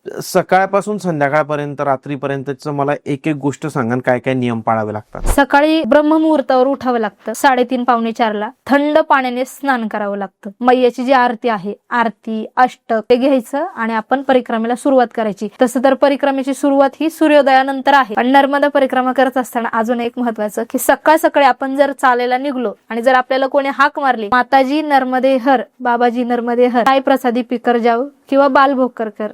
सकाळपासून संध्याकाळपर्यंत रात्रीपर्यंतचं मला एक एक गोष्ट सांगा, काय काय नियम पाळावे लागतात? सकाळी ब्रह्ममुहूर्तावर उठावं लागतं, 3:30 पावणे 4ला थंड पाण्याने स्नान करावं लागतं. मैयाची जी आरती आहे, आरती अष्टक ते घ्यायचं आणि आपण परिक्रमेला सुरुवात करायची. तसं तर परिक्रमेची सुरुवात ही सूर्योदयानंतर आहे. आणि नर्मदा परिक्रमा करत असताना अजून एक महत्वाचं की सकाळ सकाळी आपण जर चालायला निघलो आणि जर आपल्याला कोणी हाक मारली, माताजी नर्मदे हर, बाबाजी नर्मदे हर, साई प्रसादी पिकर जाऊ किंवा बालभोग कर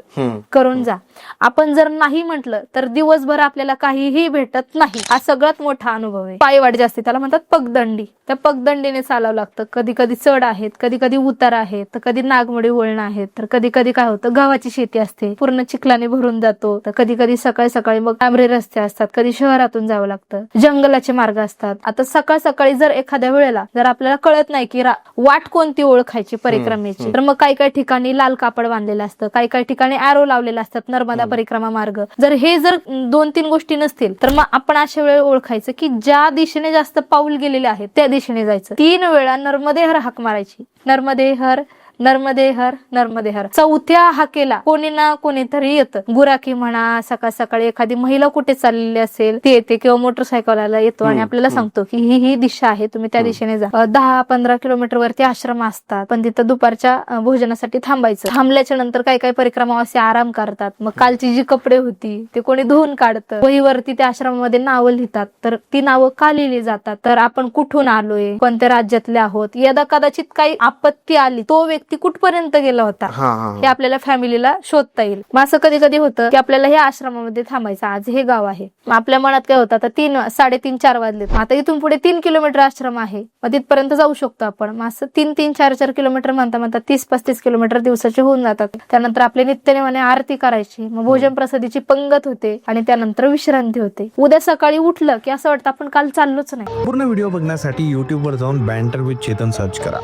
करून जा, आपण जर नाही म्हटलं तर दिवसभर आपल्याला काहीही भेटत नाही. हा सगळ्यात मोठा अनुभव आहे. पायवाट जास्ती त्याला म्हणतात पगदंडी. त्या पगदंडीने चालावं लागतं. कधी कधी चढ आहेत, कधी कधी उतार आहेत, तर कधी नागमोडी वळण आहेत, तर कधी कधी काय होतं गव्हाची शेती असते, पूर्ण चिखलाने भरून जातो. तर कधी कधी सकाळी सकाळी मग डांबरी रस्ते असतात, कधी शहरातून जावं लागतं, जंगलाचे मार्ग असतात. आता सकाळ सकाळी जर एखाद्या वेळेला जर आपल्याला कळत नाही की वाट कोणती ओळखायची परिक्रमेची, तर मग काही काही ठिकाणी लाल कापड बांधलेलं असतं, काही काही ठिकाणी ॲरो लावलेला असतात, नर्मदा परिक्रमा मार्ग. जर हे जर 2-3 गोष्टी नसतील तर मग आपण अशा वेळेला ओळखायचं की ज्या दिशेने जास्त पाऊल गेलेले आहेत त्या दिशेने जायचं. 3 वेळा नर्मदे हर हाक मारायची, नर्मदे हर, नर्मदे हर, नर्मदे हर. चौथ्या हाकेला कोणी ना कोणीतरी येतं. गुराखी म्हणा, सकाळ सकाळी एखादी महिला कुठे चाललेली असेल ती येते, किंवा मोटरसायकलला येतो आणि आपल्याला सांगतो की ही दिशा आहे, तुम्ही त्या दिशेने जा. 10-15 किलोमीटर वरती आश्रम असतात, पण तिथं दुपारच्या भोजनासाठी थांबायचं. थांबल्याच्या नंतर काही काही परिक्रमावासी आराम करतात. मग कालची जी कपडे होती ते कोणी धुवून काढतं. वहीवरती त्या आश्रमामध्ये नावं लिहितात, तर ती नावं का लिहिली जातात, तर आपण कुठून आलोय, कोणत्या राज्यातले आहोत, यदा कदाचित काही आपत्ती आली तो व्यक्ती कुठपर्यंत गेला होता हे आपल्याला फॅमिलीला शोधता येईल. मग असं कधी कधी होतं की आपल्याला हे आश्रमामध्ये थांबायचं, आज हे गाव आहे. मग आपल्या मनात काय होतं, आता 3:30-4 वाजले, आता इथून पुढे 3 किलोमीटर आश्रम आहे, मग तिथपर्यंत जाऊ शकतो आपण. मग असं 3-4 किलोमीटर म्हणता म्हणता 30-35 किलोमीटर दिवसाचे होऊन जातात. त्यानंतर आपले नित्यनेमाने आरती करायची, मग भोजन प्रसादीची पंगत होते आणि त्यानंतर विश्रांती होते. उद्या सकाळी उठलं की असं वाटतं आपण काल चाललोच नाही. पूर्ण व्हिडिओ बघण्यासाठी YouTube वर जाऊन बँटर विथ चेतन सर्च करा.